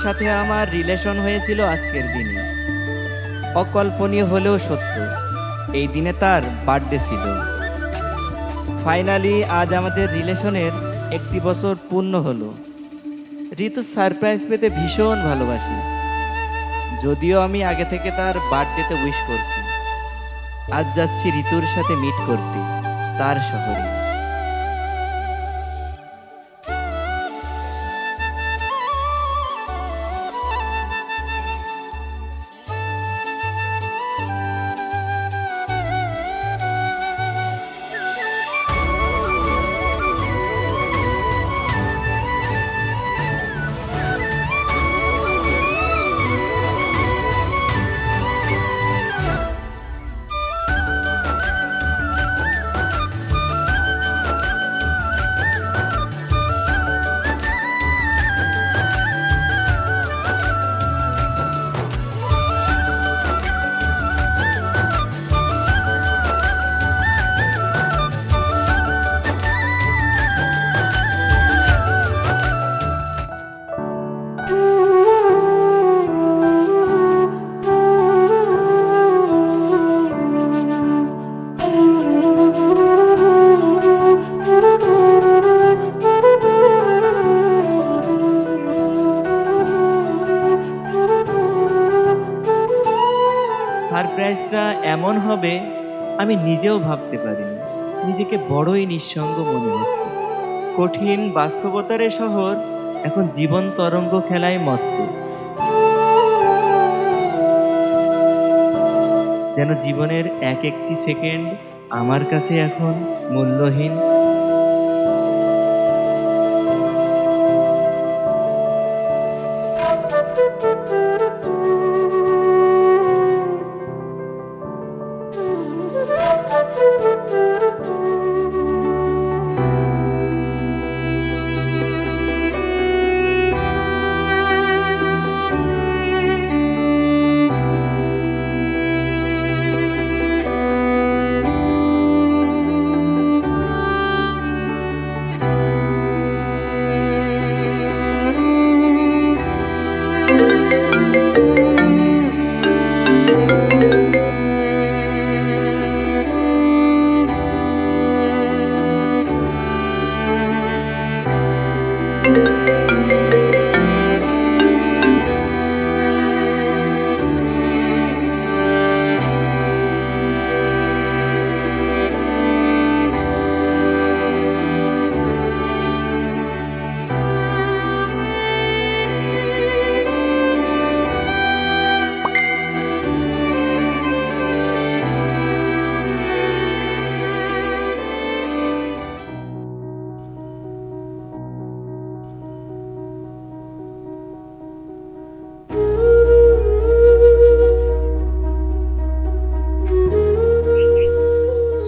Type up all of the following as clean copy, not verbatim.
সাথে আমার রিলেশন হয়েছিল আজকের দিনে। অকল্পনীয় হলেও সত্য, এই দিনে তার বার্থডে ছিল। ফাইনালি আজ আমাদের রিলেশনের 1 বছর পূর্ণ হলো। ঋতু সারপ্রাইজ পেতে ভীষণ ভালোবাসি, যদিও আমি আগে থেকে তার বার্থডেতে উইশ করছি। আজ যাচ্ছি ঋতুর সাথে মিট করতে তার শহরে। সারপ্রাইজটা এমন হবে আমি নিজেও ভাবতে পারিনি। নিজেকে বড়ই নিঃসঙ্গ মনে হচ্ছে। কঠিন বাস্তবতার এ শহর এখন জীবন তরঙ্গ খেলায় মত্ত। যেন জীবনের এক একটি সেকেন্ড আমার কাছে এখন মূল্যহীন।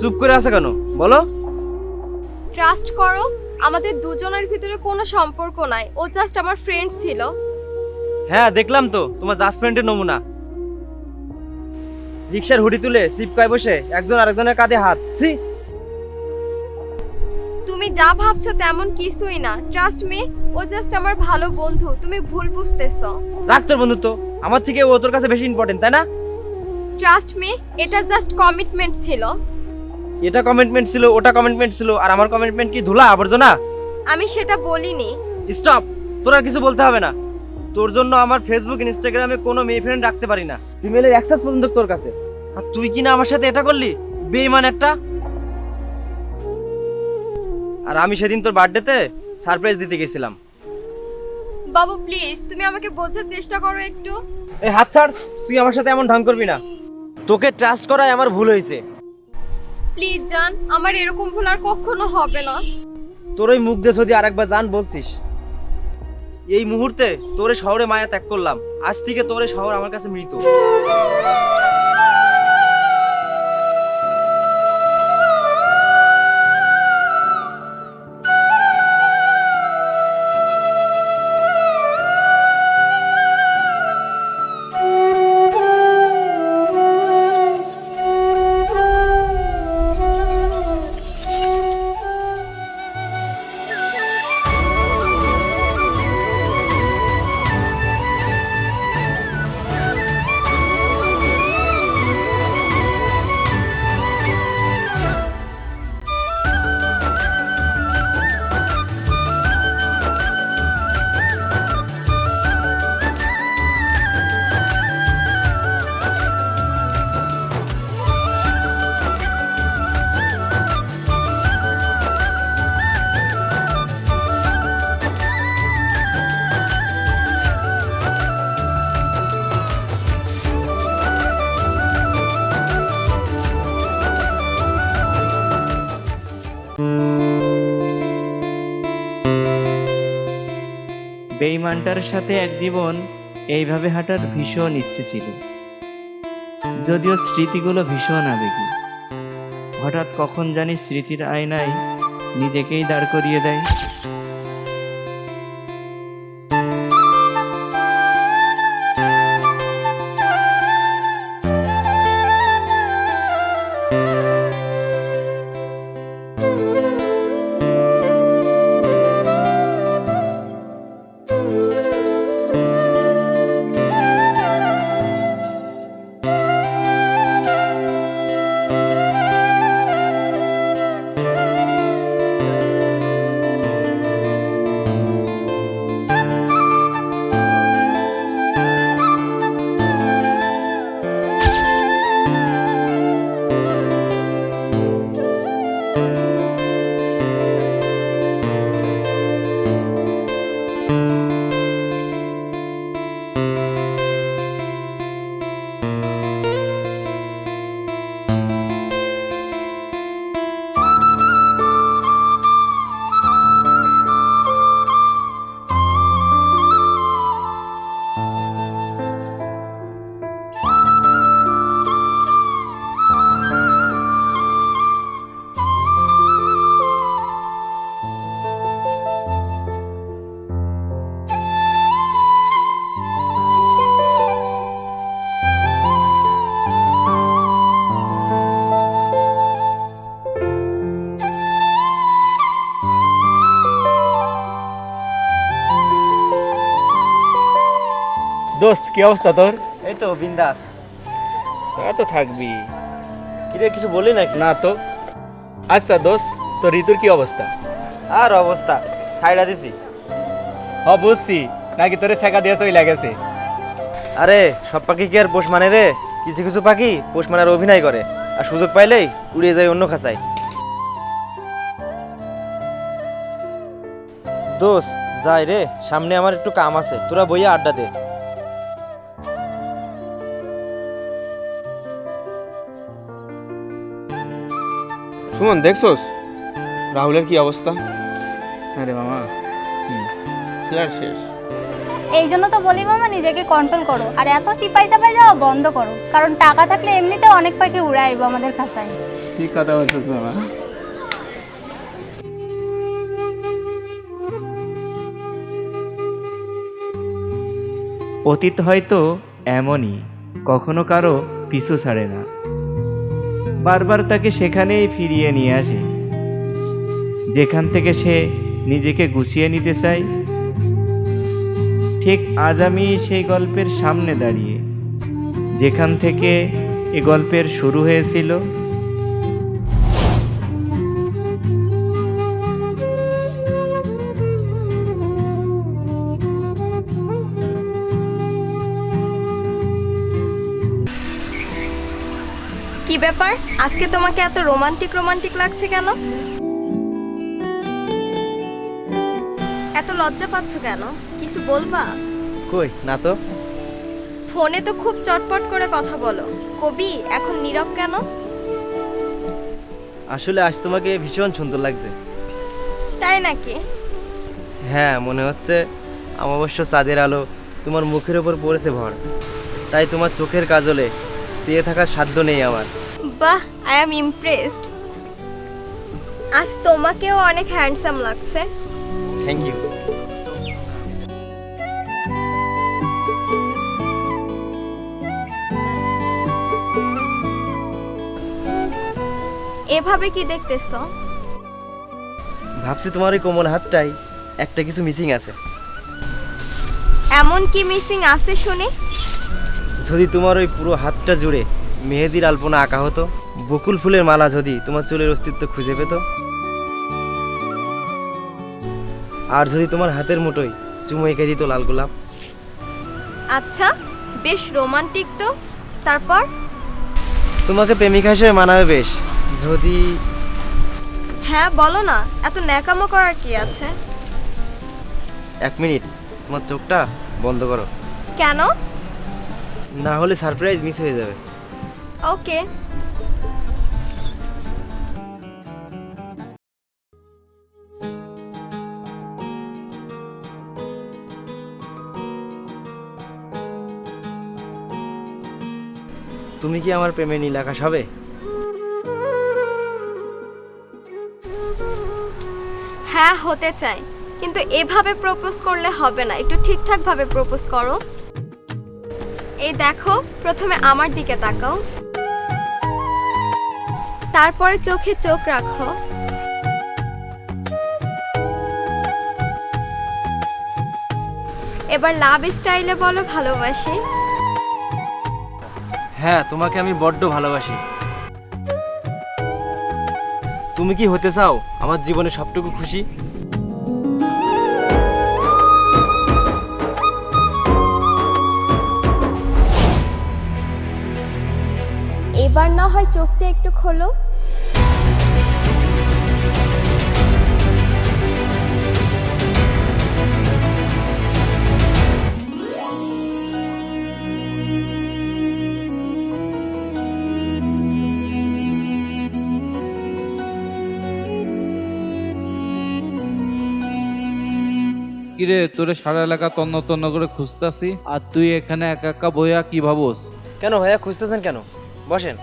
চুপ করে আছে কেন বলো? ট্রাস্ট করো, আমাদের দুজনের ভিতরে কোনো সম্পর্ক নাই, ও জাস্ট আমার ফ্রেন্ড ছিল। হ্যাঁ দেখলাম তো তোমার জাস্ট ফ্রেন্ডের নমুনা। রিকশার হুডি তুলে সিপকায় বসে একজন আরেকজনের কাঁধে হাত। তুমি যা ভাবছো তেমন কিছুই না, ট্রাস্ট মি, ও জাস্ট আমার ভালো বন্ধু, তুমি ভুল বুঝতেছো। রাখ তোর বন্ধুত্ব, আমার থেকে ও তোর কাছে বেশি ইম্পর্টেন্ট তাই না? ট্রাস্ট মি, এটা জাস্ট কমিটমেন্ট ছিল। এটা কমিটমেন্ট ছিল, ওটা কমিটমেন্ট ছিল, আর আমার কমিটমেন্ট কি ধুলা আবর্জনা? আমি সেটা বলিনি। স্টপ, তোর আর কিছু বলতে হবে না। তোর জন্য আমার ফেসবুক ইনস্টাগ্রামে কোনো মেয়ে ফ্রেন্ড রাখতে পারি না। ইমেলের অ্যাক্সেস পর্যন্ত তোর কাছে, আর তুই কি না আমার সাথে এটা করলি? বেঈমান একটা। আর আমি সেদিন তোর বার্থডেতে সারপ্রাইজ দিতে গেছিলাম। বাবু প্লিজ, তুমি আমাকে বোঝার চেষ্টা করো একটু। এই হাত ছাড়, তুই আমার সাথে এমন ঢং করবি না। তোকে ট্রাস্ট করায় আমার ভুল হয়েছে। প্লিজ জান, আমার এরকম ভুল আর কখনো হবে না। তোর ওই মুখ দিয়ে যদি আরেকবার জান বলছিস, এই মুহূর্তে তোরে শহরে মায়া ত্যাগ করলাম। আজ থেকে তোরে শহর আমার কাছে মৃত। শ্রীমানটার সাথে এক জীবন এইভাবে হাঁটার ভীষণ ইচ্ছে ছিল, যদিও স্মৃতিগুলো ভীষণ আবেগী। হঠাৎ কখন জানি স্মৃতির আয়নায় নিজেকেই দাঁড় করিয়ে দেয়। দোস্ত কি অবস্থা তোর? এই তো বিন্দাস। তা তো থাকবি। কিরে কিছু বলি নাকি? না তো। আচ্ছা দোস্ত, তোর ঋতুর কি অবস্থা? আর অবস্থা সাইডা দিছি। বুঝছি, নাকি তোরে ছেঁকা দিয়ে চলে গেছে। আরে সব পাখি কি আর পোষ মানে রে? কিছু কিছু পাখি পোষ মানার অভিনয় করে, আর সুযোগ পাইলেই উড়িয়ে যায় অন্য খাঁচায়। দোষ যাই রে, সামনে আমার একটু কাম আছে, তোরা বইয়া আড্ডা দে। সুমন দেখছোস রাহুলের কি অবস্থা? আরে মামা, ছেলের শেষ। এই জন্য তো বলি মামা, নিজেকে কন্ট্রোল করো আর এত সিপাই চাপাই যাওয়া বন্ধ করো, কারণ টাকা থাকলে এমনিতে অনেক পাখি উড়ে আইবো আমাদের খাঁচায়। ঠিক কথা বলছিস মামা। অতীত হয়তো এমনই, কখনো কারো পিছু ছাড়ে না, বারবার তাকে সেখানেই ফিরিয়ে নিয়ে আসে যেখান থেকে সে নিজেকে গুছিয়ে নিতে চায়। ঠিক আজ আমি সেই গল্পের সামনে দাঁড়িয়ে, যেখান থেকে এ গল্পের শুরু হয়েছিল। কি ব্যাপার, আজকে তোমাকে এত রোমান্টিক রোমান্টিক লাগছে কেন? এত লজ্জা পাচ্ছ কেন? কিছু বলবা? কই না তো। ফোনে তো খুব চটপট করে কথা বলো, কবি এখন নীরব কেন? আসলে আজ তোমাকে ভীষণ সুন্দর লাগছে। তাই নাকি? হ্যাঁ, মনে হচ্ছে অমাবস্য চাঁদের আলো তোমার মুখের ওপর পড়েছে ভর, তাই তোমার চোখের কাজলে চেয়ে থাকার সাধ্য নেই আমার। বাহ, আই অ্যাম ইমপ্রেসড। আজ তোমাকেও অনেক হ্যান্ডসাম লাগছে। Thank you. এভাবে কি দেখতেছ? ভাবছি তোমার ওই কোমল হাতটাই একটা কিছু মিসিং আছে। এমন কি মিসিং আছে শুনি? যদি তোমার ওই পুরো হাতটা জুড়ে মেহেদির আলপনা আঁকা হতো, বকুল ফুলের মালা যদি তোমার চুলের অস্তিত্ব খুঁজে পেত, আর যদি তোমার হাতের মুঠোয় চুমু এঁকে দিত লাল গোলাপ। আচ্ছা, বেশ রোমান্টিক তো। তারপর? তোমাকে প্রেমিকা হিসেবে মানাবে বেশ, যদি। হ্যাঁ বলো না, এত ন্যাকামো করার কি আছে? 1 মিনিট তোমার চোখটা বন্ধ করো, কেন? না হলে সারপ্রাইজ মিস হয়ে যাবে। ওকে। তুমি কি আমার প্রেমে নীল আকাশ হবে? হ্যাঁ হতে চাই, কিন্তু এভাবে প্রপোজ করলে হবে না, একটু ঠিকঠাক ভাবে প্রপোজ করো। এই দেখো, প্রথমে আমার দিকে তাকাও, তারপরে চোখে চোখ রাখো, এবার লাভ স্টাইলে বলো ভালোবাসি। হ্যাঁ, তোমাকে আমি বড্ড ভালোবাসি। তুমি কি হতে চাও আমার জীবনে সবটুকু খুশি? এবার না হয় চোখটা একটু খোলো। কিরে, তোরে সারা এলাকা তন্ন তন্ন করে খুঁজতাছি, আর তুই এখানে একা একা বইয়া কি ভাবস? কেন ভাইয়া, খুঁজতেছেন কেন? বসেন।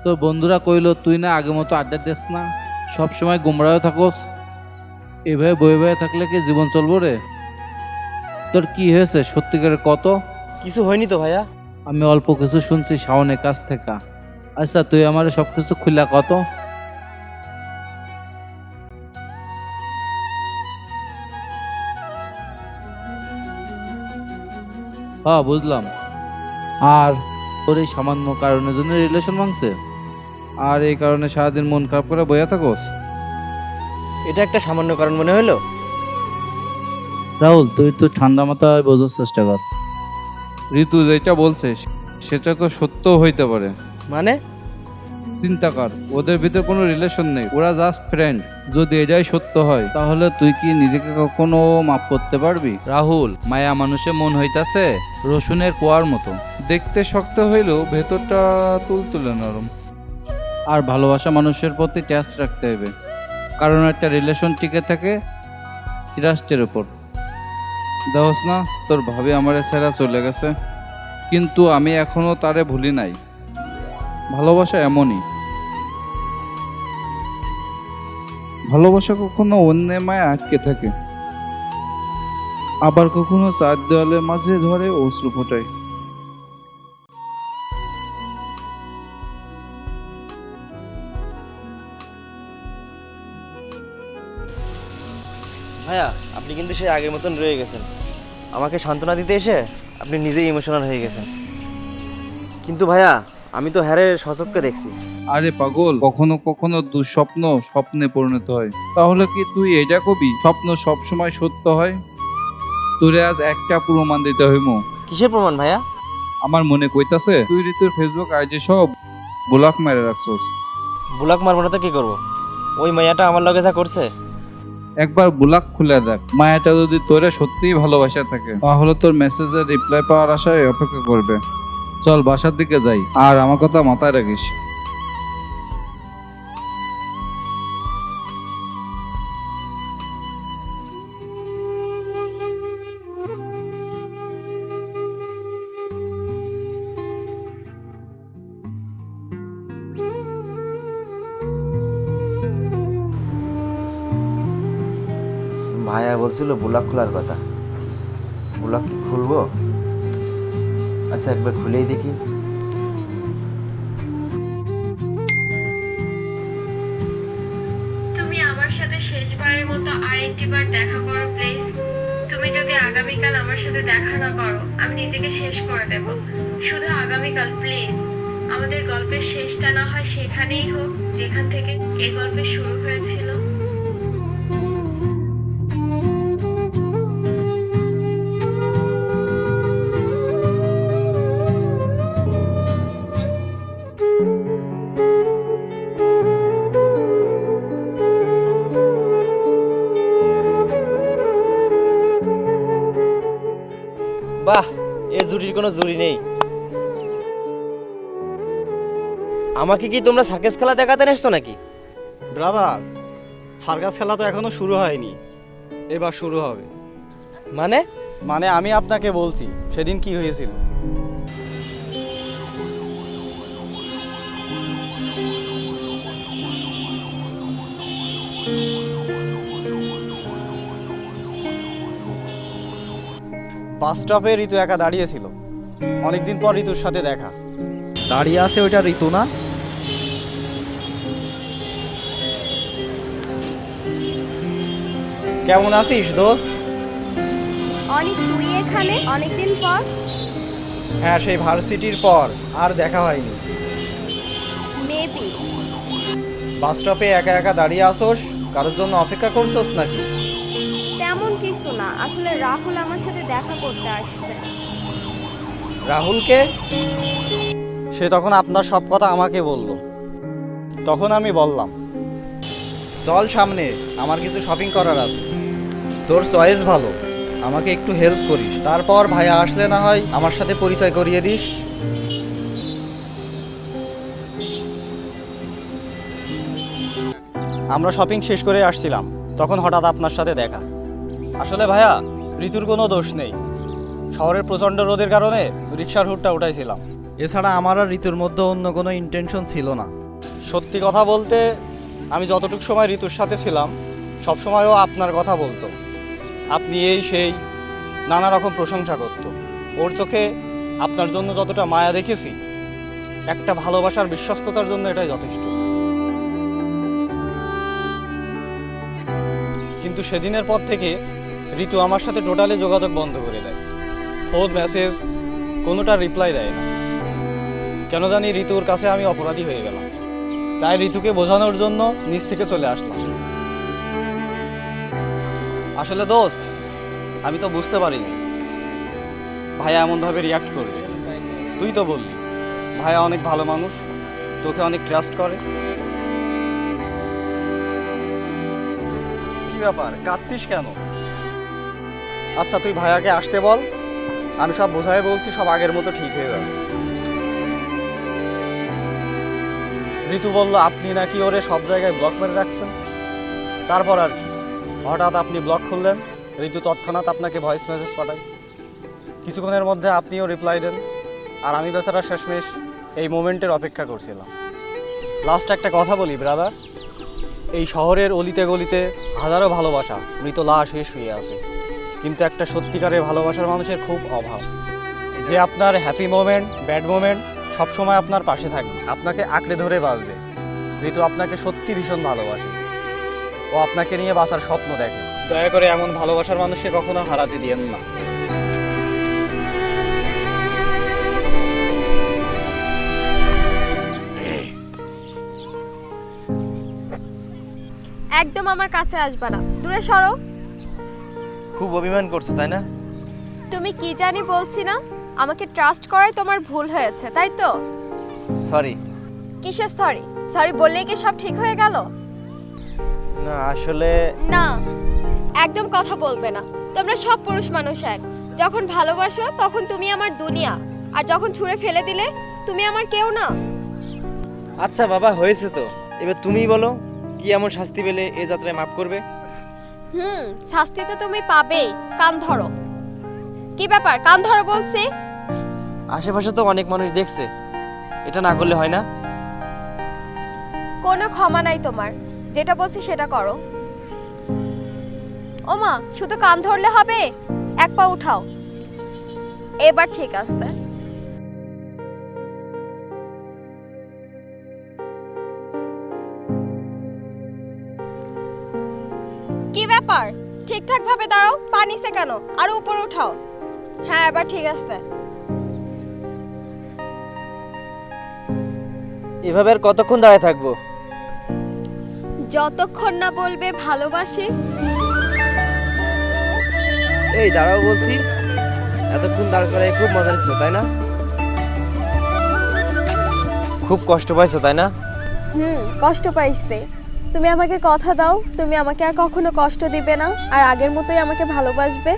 তোর বন্ধুরা কইলো তুই না আগের মতো আড্ডা দিস না, সব সময় গুমরাও থাকস। এভাবে বয়ে বয়ে থাকলে কি জীবন চলবো রে? তোর কি হয়েছে সত্যিকারের কত? কিছু হয়নি তো ভাইয়া। আমি অল্প কিছু শুনছি শাওনের কাছ থেকে। আচ্ছা তুই আমার সবকিছু খুলা কত। হ্যাঁ বুঝলাম। আর তোর এই সামান্য কারণের জন্য রিলেশন ভাঙছে, আর এই কারণে সারাদিন মন খারাপ করে বইয়া থাকোস? এটা একটা সামান্য কারণ মনে হলো? রাহুল, তুই তো ঠান্ডা মাথায় বোঝার চেষ্টা কর। ঋতু যেটা বলছে সেটা তো সত্য হইতে পারে। মানে? চিন্তা কর, ওদের ভিতরে কোনো রিলেশন নেই, ওরা জাস্ট ফ্রেন্ড। যদি এটাই সত্য হয় তাহলে তুই কি নিজেকে কখনো মাফ করতে পারবি? রাহুল, মায়া মানুষে মন হইতাছে রসুনের কোয়ার মতো, দেখতে শক্ত হইলেও ভেতরটা তুলতুলে নরম। আর ভালোবাসা মানুষের প্রতি ট্রাস্ট রাখতে হবে, কারণ একটা রিলেশন টিকে থাকে ট্রাস্টের উপর। দেখোস না, তোর ভাবি আমারে ছেড়া চলে গেছে, কিন্তু আমি এখনো তারে ভুলি নাই। ভালোবাসা এমনই, ভালোবাসা কখনো অন্যের মায়া আটকে থাকে, আবার কখনো চার দেওয়ালের মাঝে ধরে অশ্রু ফোটায়। ভাইয়া, আপনি কিন্তু সেই আগের মতন রয়ে গেছেন। আমাকে সান্ত্বনা দিতে এসে আপনি নিজেই ইমোশনাল হয়ে গেছেন। কিন্তু ভাইয়া, আমি তো হ্যারে সচক্ষে দেখছি। আরে পাগল, কখনো কখনো দুঃস্বপ্ন স্বপ্নে পরিণত হয়। তাহলে কি তুই এটা কবি স্বপ্ন সব সময় সত্য হয়? তোরে আজ একটা প্রমাণ দিতে হইব। কিসের প্রমাণ ভাইয়া? আমার মনে কইতাছে তুই ঋতুর ফেসবুক আইডি সব ব্লক মেরে রাখছস। ব্লক মারবো না তো কি করবো? ওই মাইয়াটা আমার লগে যা করছে। একবার ব্লক খুলে দেখ, মায়াটা যদি তোরে সত্যিই ভালোবাসা থাকে তাহলে তোর মেসেজের রিপ্লাই পাওয়ার আশায় অপেক্ষা করবে। চল বাসার দিকে যাই, আর আমার কথা মাথায় রাখিস। ভাইয়া বলছিল ব্লক খোলার কথা। ব্লক কি খুলবো? আচ্ছা, একবার খুলেই দেখি। তুমি আমার সাথে শেষবারের মতো আরেকটিবার দেখা করো প্লিজ। তুমি যদি আগামীকাল আমার সাথে দেখা না করো, আমি নিজেকে শেষ করে দেব। শুধু আগামীকাল প্লিজ। আমাদের গল্পের শেষটা না হয় সেখানেই হোক যেখান থেকে এই গল্পের শুরু হয়েছিল। বাহ, এ জুটির কোনো জুড়ি নেই। আমাকে কি তোমরা সার্কাস খেলা দেখাতে এসছো নাকি? ব্রাদার, সার্কাস খেলা তো এখনো শুরু হয়নি, এবার শুরু হবে। মানে? মানে আমি আপনাকে বলছি সেদিন কি হয়েছিল। বাস স্টপে ঋতু একা দাঁড়িয়েছিল। অনেকদিন পর ঋতুর সাথে দেখা। দাঁড়িয়ে আছে ওইটা ঋতু না? কেমন আছিস দোস্ত? অনেক, তুই এখানে অনেকদিন পর? হ্যাঁ, সেই ভার্সিটির পর আর দেখা হয়নি। মেবি। বাস স্টপে একা একা দাঁড়িয়ে আসোস, কারোর জন্য অপেক্ষা করছোস নাকি? তেমন কিছু না, আসলে রাহুল আমার সাথে দেখা করতে আসছে। রাহুলকে? সে তখন আপনার সব কথা আমাকে বলল। তখন আমি বললাম, চল সামনে, আমার কিছু শপিং করার আছে। তোর চয়েস ভালো, আমাকে একটু হেল্প করিস, তারপর ভাইয়া আসলে না হয় আমার সাথে পরিচয় করিয়ে দিস। আমরা শপিং শেষ করে আসছিলাম, তখন হঠাৎ আপনার সাথে দেখা। আসলে ভাইয়া, ঋতুর কোনো দোষ নেই। শহরের প্রচণ্ড রোদের কারণে রিক্সার হুডটা উঠাইছিলাম। এছাড়া আমার আর ঋতুর মধ্যে অন্য কোনো ইন্টেনশন ছিল না। সত্যি কথা বলতে, আমি যতটুকু সময় ঋতুর সাথে ছিলাম সবসময়ও আপনার কথা বলতো। আপনি এই সেই নানা রকম প্রশংসা করতো। ওর চোখে আপনার জন্য যতটা মায়া দেখেছি, একটা ভালোবাসার বিশ্বস্ততার জন্য এটাই যথেষ্ট। কিন্তু সেদিনের পর থেকে ঋতু আমার সাথে টোটালি যোগাযোগ বন্ধ করে দেয়। ফোন, মেসেজ কোনোটা রিপ্লাই দেয় না। কেন জানি ঋতুর কাছে আমি অপরাধী হয়ে গেলাম। তাই ঋতুকে বোঝানোর জন্য নিচ থেকে চলে আসলাম। আসলে দোস্ত, আমি তো বুঝতে পারিনি ভাইয়া এমনভাবে রিয়াক্ট করবে। তুই তো বললি ভাইয়া অনেক ভালো মানুষ, তোকে অনেক ট্রাস্ট করে। কি ব্যাপার, কাঁদছিস কেন? আচ্ছা, তুই ভাইয়াকে আসতে বল, আমি সব বোঝাই বলছি, সব আগের মতো ঠিক হয়ে যাবে। ঋতু বলল আপনি নাকি ওরে সব জায়গায় ব্লক মেরে রাখছেন। তারপর আর কি, হঠাৎ আপনি ব্লক খুললেন, ঋতু তৎক্ষণাৎ আপনাকে ভয়েস মেসেজ পাঠায়। কিছুক্ষণের মধ্যে আপনিও রিপ্লাই দেন, আর আমি বেচারা শেষমেশ এই মোমেন্টের অপেক্ষা করছিলাম। লাস্ট একটা কথা বলি ব্রাদার, এই শহরের অলিতে গলিতে হাজারো ভালোবাসা মৃত লাশ হয়ে শুয়ে আছে, কিন্তু একটা সত্যিকারের ভালোবাসার মানুষের খুব অভাব, যে আপনার হ্যাপি মোমেন্ট, ব্যাড মোমেন্ট সবসময় আপনার পাশে থাকবে, আপনাকে আঁকড়ে ধরে বাঁচবে। ঋতু আপনাকে সত্যি ভীষণ ভালোবাসে, ও আপনাকে নিয়ে বাঁচার স্বপ্ন দেখে। দয়া করে এমন ভালোবাসার মানুষকে কখনো হারাতে দিয়েন না। একদম আমার কাছে আসবা না, দূরে সরো। খুব অভিমান করছো তাই না? তুমি কি জানি বলছি না, আমাকে ট্রাস্ট করাই তোমার ভুল হয়েছে, তাই তো? সরি। কিসের সরি? সরি বললেই কি সব ঠিক হয়ে গেল? না আসলে না, একদম কথা বলবে না। তোমরা সব পুরুষ মানুষ এক, যখন ভালোবাসো তখন তুমি আমার দুনিয়া, আর যখন ছুঁড়ে ফেলে দিলে তুমি আমার কেউ না। আচ্ছা বাবা, হয়েছে তো, এবার তুমিই বলো কি এমন শাস্তি পেলে এ যাত্রায় মাফ করবে? শাস্তি তো তুমি পাবেই, কান ধরো। কি ব্যাপার, কান ধরো বলছি। আশেপাশে তো অনেক মানুষ দেখছে, এটা না করলে হয় না? কোনো ক্ষমা নাই তোমার, যেটা বলছি সেটা করো। ওমা, শুধু কান ধরলে হবে? এক পা উঠাও, এবার ঠিক আছে। কি ব্যাপার, ঠিকঠাক ভাবে দাঁড়াও, পা নিচে কেন? আরো উপরে উঠাও। হ্যাঁ, এবার ঠিক আছে। এভাবে আর কতক্ষণ দাঁড়ায় থাকবো? যতক্ষণ না বলবে ভালোবাসি। এই দাঁড়াও বলছি, এতক্ষণ দাঁড় করায় খুব মজা নিচ্ছ তাই না? খুব কষ্ট পাইছো তাই না? কষ্ট পাইছে। তুমি আমাকে কথা দাও, তুমি আমাকে আর কখনো কষ্ট দিবে না, আর আগের মতোই আমাকে ভালোবাসবে।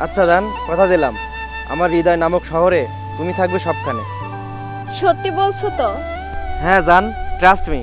আচ্ছা জান, কথা দিলাম, আমার হৃদয় নামক শহরে তুমি থাকবে সবখানে। সত্যি বলছো তো? হ্যাঁ জান, ট্রাস্ট মি।